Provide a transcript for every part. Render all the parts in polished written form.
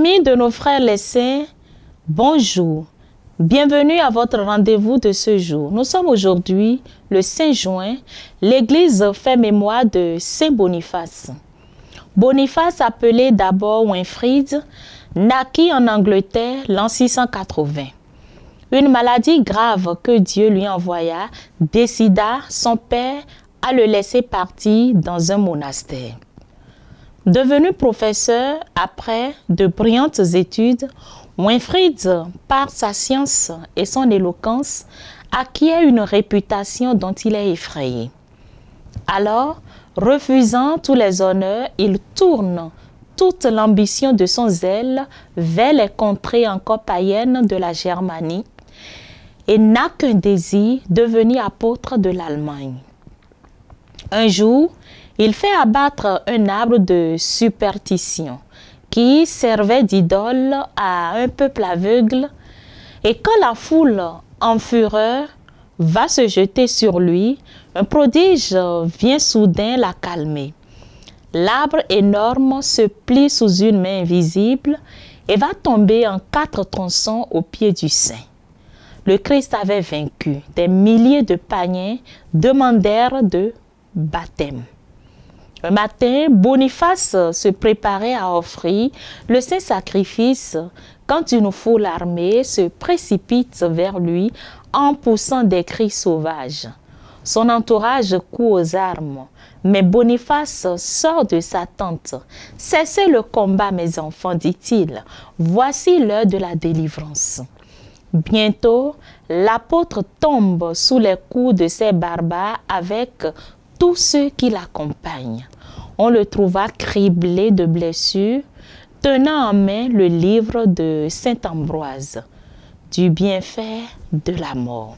Amis de nos frères les saints, bonjour. Bienvenue à votre rendez-vous de ce jour. Nous sommes aujourd'hui le 5 juin. L'Église fait mémoire de Saint Boniface. Boniface, appelé d'abord Winfrid, naquit en Angleterre l'an 680. Une maladie grave que Dieu lui envoya décida son père à le laisser partir dans un monastère. Devenu professeur après de brillantes études, Winfrid, par sa science et son éloquence, acquiert une réputation dont il est effrayé. Alors, refusant tous les honneurs, il tourne toute l'ambition de son zèle vers les contrées encore païennes de la Germanie et n'a qu'un désir, devenir apôtre de l'Allemagne. Un jour, il fait abattre un arbre de superstition qui servait d'idole à un peuple aveugle, et quand la foule, en fureur, va se jeter sur lui, un prodige vient soudain la calmer. L'arbre énorme se plie sous une main invisible et va tomber en 4 tronçons au pied du saint. Le Christ avait vaincu. Des milliers de païens demandèrent de baptême. Un matin, Boniface se préparait à offrir le saint sacrifice quand une foule armée se précipite vers lui en poussant des cris sauvages. Son entourage court aux armes, mais Boniface sort de sa tente. « Cessez le combat, mes enfants, dit-il. Voici l'heure de la délivrance. » Bientôt, l'apôtre tombe sous les coups de ces barbares avec tous ceux qui l'accompagnent. On le trouva criblé de blessures, tenant en main le livre de saint Ambroise, du bienfait de la mort.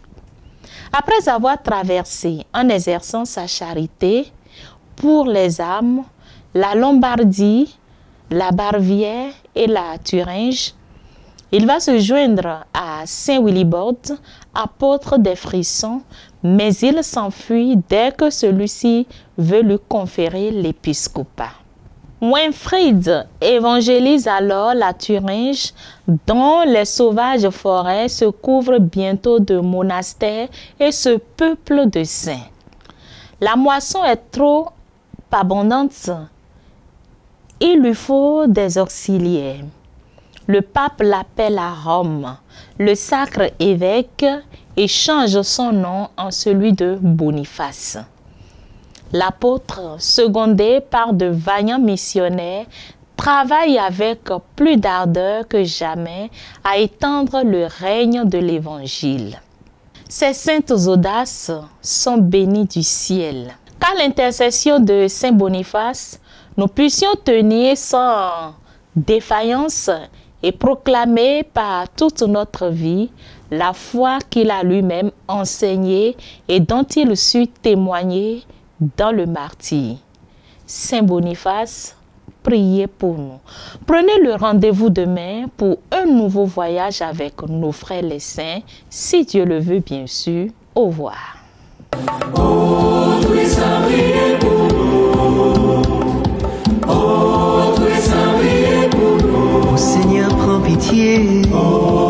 Après avoir traversé, en exerçant sa charité pour les âmes, la Lombardie, la Bavière et la Thuringe, il va se joindre à saint Willibrord, apôtre des frissons, mais il s'enfuit dès que celui-ci veut lui conférer l'épiscopat. Winfrid évangélise alors la Thuringe, dont les sauvages forêts se couvrent bientôt de monastères et se peuplent de saints. La moisson est trop abondante. Il lui faut des auxiliaires. Le pape l'appelle à Rome, le sacre évêque, et change son nom en celui de Boniface. L'apôtre, secondé par de vaillants missionnaires, travaille avec plus d'ardeur que jamais à étendre le règne de l'Évangile. Ces saintes audaces sont bénies du ciel. Qu'à l'intercession de Saint Boniface, nous puissions tenir sans défaillance et proclamer par toute notre vie la foi qu'il a lui-même enseignée et dont il sut témoigner dans le martyre. Saint Boniface, priez pour nous. Prenez le rendez-vous demain pour un nouveau voyage avec nos frères les saints, si Dieu le veut bien sûr. Au revoir. Oh, tous les saints, priez pour nous. Oh, tous les saints, priez pour nous. Ô Seigneur, prends pitié. Oh,